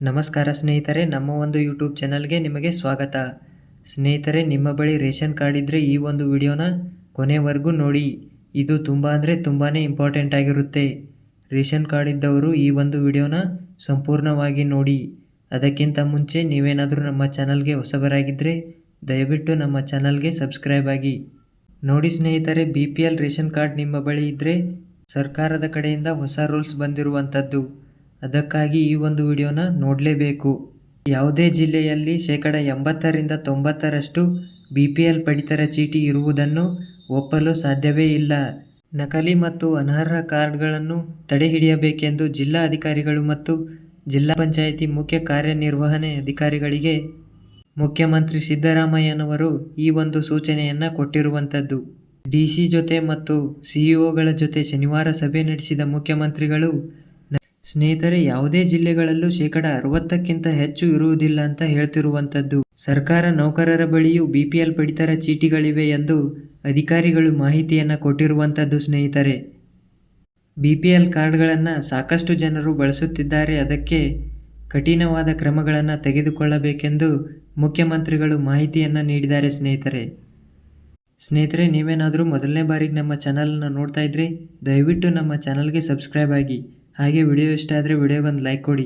ನಮಸ್ಕಾರ ಸ್ನೇಹಿತರೆ, ನಮ್ಮ ಒಂದು ಯೂಟ್ಯೂಬ್ ಚಾನಲ್ಗೆ ನಿಮಗೆ ಸ್ವಾಗತ. ಸ್ನೇಹಿತರೆ, ನಿಮ್ಮ ಬಳಿ ರೇಷನ್ ಕಾರ್ಡ್ ಇದ್ದರೆ ಈ ಒಂದು ವಿಡಿಯೋನ ಕೊನೆವರೆಗೂ ನೋಡಿ. ಇದು ತುಂಬ ತುಂಬಾ ಇಂಪಾರ್ಟೆಂಟ್ ಆಗಿರುತ್ತೆ. ರೇಷನ್ ಕಾರ್ಡ್ ಇದ್ದವರು ಈ ಒಂದು ವಿಡಿಯೋನ ಸಂಪೂರ್ಣವಾಗಿ ನೋಡಿ. ಅದಕ್ಕಿಂತ ಮುಂಚೆ ನೀವೇನಾದರೂ ನಮ್ಮ ಚಾನಲ್ಗೆ ಹೊಸಬರಾಗಿದ್ದರೆ ದಯವಿಟ್ಟು ನಮ್ಮ ಚಾನಲ್ಗೆ ಸಬ್ಸ್ಕ್ರೈಬ್ ಆಗಿ. ನೋಡಿ ಸ್ನೇಹಿತರೆ, BPL ರೇಷನ್ ಕಾರ್ಡ್ ನಿಮ್ಮ ಬಳಿ ಇದ್ದರೆ ಸರ್ಕಾರದ ಕಡೆಯಿಂದ ಹೊಸ ರೂಲ್ಸ್ ಬಂದಿರುವಂಥದ್ದು. ಅದಕ್ಕಾಗಿ ಈ ಒಂದು ವಿಡಿಯೋನ ನೋಡಲೇಬೇಕು. ಯಾವುದೇ ಜಿಲ್ಲೆಯಲ್ಲಿ 80% 90% BPL ಪಡಿತರ ಚೀಟಿ ಇರುವುದನ್ನು ಒಪ್ಪಲು ಸಾಧ್ಯವೇ ಇಲ್ಲ. ನಕಲಿ ಮತ್ತು ಅನರ್ಹ ಕಾರ್ಡ್ಗಳನ್ನು ತಡೆಹಿಡಿಯಬೇಕೆಂದು ಜಿಲ್ಲಾ ಅಧಿಕಾರಿಗಳು ಮತ್ತು ಜಿಲ್ಲಾ ಪಂಚಾಯಿತಿ ಮುಖ್ಯ ಕಾರ್ಯನಿರ್ವಹಣೆ ಅಧಿಕಾರಿಗಳಿಗೆ ಮುಖ್ಯಮಂತ್ರಿ ಸಿದ್ದರಾಮಯ್ಯನವರು ಈ ಒಂದು ಸೂಚನೆಯನ್ನು ಕೊಟ್ಟಿರುವಂಥದ್ದು. DC ಜೊತೆ ಮತ್ತು CEOಗಳ ಜೊತೆ ಶನಿವಾರ ಸಭೆ ನಡೆಸಿದ ಮುಖ್ಯಮಂತ್ರಿಗಳು ಸ್ನೇಹಿತರೆ, ಯಾವುದೇ ಜಿಲ್ಲೆಗಳಲ್ಲೂ 60%ಕ್ಕಿಂತ ಹೆಚ್ಚು ಇರುವುದಿಲ್ಲ ಅಂತ ಹೇಳ್ತಿರುವಂಥದ್ದು. ಸರ್ಕಾರ ನೌಕರರ ಬಳಿಯೂ BPL ಪಡಿತರ ಚೀಟಿಗಳಿವೆ ಎಂದು ಅಧಿಕಾರಿಗಳು ಮಾಹಿತಿಯನ್ನು ಕೊಟ್ಟಿರುವಂಥದ್ದು. ಸ್ನೇಹಿತರೆ, BPL ಕಾರ್ಡ್ಗಳನ್ನು ಸಾಕಷ್ಟು ಜನರು ಬಳಸುತ್ತಿದ್ದಾರೆ. ಅದಕ್ಕೆ ಕಠಿಣವಾದ ಕ್ರಮಗಳನ್ನು ತೆಗೆದುಕೊಳ್ಳಬೇಕೆಂದು ಮುಖ್ಯಮಂತ್ರಿಗಳು ಮಾಹಿತಿಯನ್ನು ನೀಡಿದ್ದಾರೆ. ಸ್ನೇಹಿತರೆ, ನೀವೇನಾದರೂ ಮೊದಲನೇ ಬಾರಿಗೆ ನಮ್ಮ ಚಾನಲನ್ನು ನೋಡ್ತಾ ಇದ್ದರೆ ದಯವಿಟ್ಟು ನಮ್ಮ ಚಾನಲ್ಗೆ ಸಬ್ಸ್ಕ್ರೈಬ್ ಆಗಿ. ಹಾಗೆ ವಿಡಿಯೋ ಇಷ್ಟ ಆದರೆ ವಿಡಿಯೋಗೊಂದು ಲೈಕ್ ಕೊಡಿ.